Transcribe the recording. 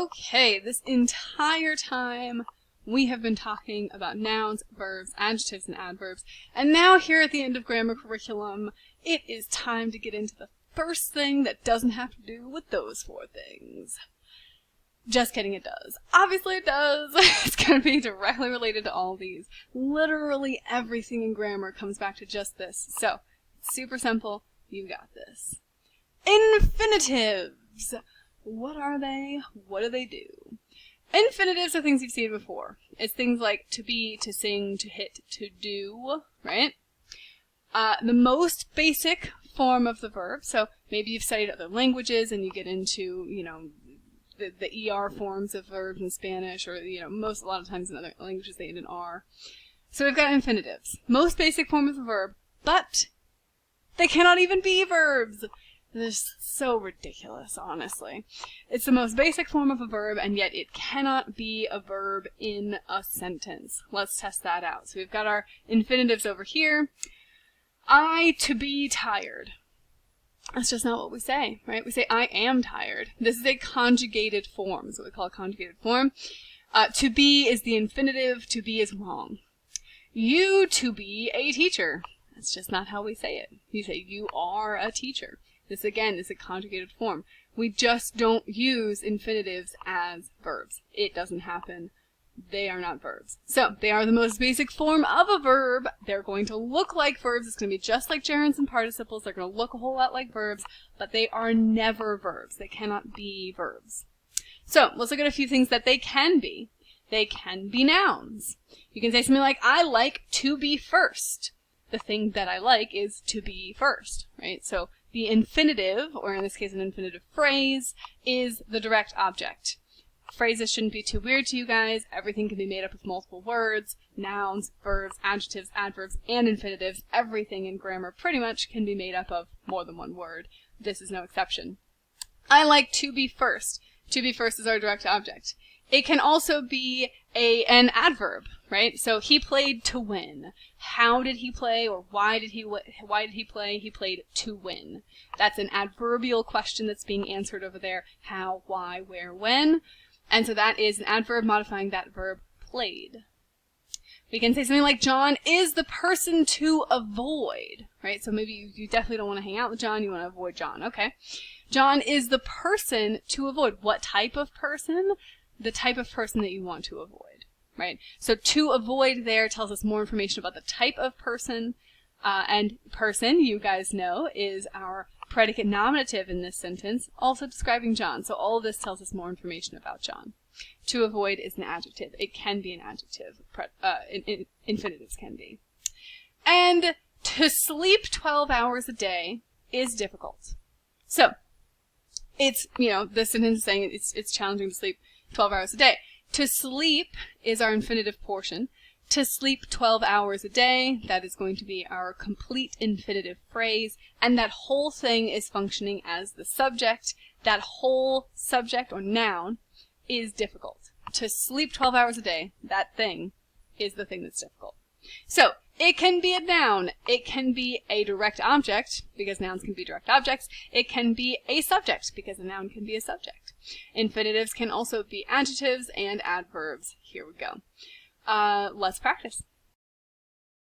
Okay, this entire time we have been talking about nouns, verbs, adjectives, and adverbs, and now here at the end of grammar curriculum, it is time to get into the first thing that doesn't have to do with those four things. Just kidding, it does. Obviously it does. It's going to be directly related to all these. Literally everything in grammar comes back to just this. So, super simple. You got this. Infinitives. What are they? What do they do? Infinitives are things you've seen before. It's things like to be, to sing, to hit, to do, right? The most basic form of the verb, so maybe you've studied other languages and you get into, the ER forms of verbs in Spanish, or, a lot of times in other languages they end in R. So we've got infinitives. Most basic form of the verb, but they cannot even be verbs. They're so ridiculous, honestly. It's the most basic form of a verb, and yet it cannot be a verb in a sentence. Let's test that out. So we've got our infinitives over here. To be tired. That's just not what we say, right? We say, I am tired. This is a conjugated form. That's what we call a conjugated form. To be is the infinitive. To be is wrong. You to be a teacher. That's just not how we say it. You say, you are a teacher. This, again, is a conjugated form. We just don't use infinitives as verbs. It doesn't happen. They are not verbs. So, they are the most basic form of a verb. They're going to look like verbs. It's going to be just like gerunds and participles. They're going to look a whole lot like verbs, but they are never verbs. They cannot be verbs. So, let's look at a few things that they can be. They can be nouns. You can say something like, I like to be first. The thing that I like is to be first, right? So, the infinitive, or in this case an infinitive phrase, is the direct object. Phrases shouldn't be too weird to you guys. Everything can be made up of multiple words, nouns, verbs, adjectives, adverbs, and infinitives. Everything in grammar pretty much can be made up of more than one word. This is no exception. I like to be first. To be first is our direct object. It can also be an adverb, right? So he played to win. How did he play, or why did he play? He played to win. That's an adverbial question that's being answered over there. How, why, where, when. And so that is an adverb modifying that verb played. We can say something like, John is the person to avoid, right? So maybe you definitely don't want to hang out with John, you want to avoid John, okay? John is the person to avoid. What type of person? The type of person that you want to avoid, right? So to avoid there tells us more information about the type of person, and person, you guys know, is our predicate nominative in this sentence, also describing John. So all of this tells us more information about John. To avoid is an adjective. It can be an adjective. Infinitives can be. And to sleep 12 hours a day is difficult. So, it's, the sentence is saying it's challenging to sleep 12 hours a day. To sleep is our infinitive portion. To sleep 12 hours a day, that is going to be our complete infinitive phrase, and that whole thing is functioning as the subject. That whole subject or noun is difficult. To sleep 12 hours a day, that thing is the thing that's difficult. So, it can be a noun. It can be a direct object, because nouns can be direct objects. It can be a subject, because a noun can be a subject. Infinitives can also be adjectives and adverbs. Here we go. Let's practice.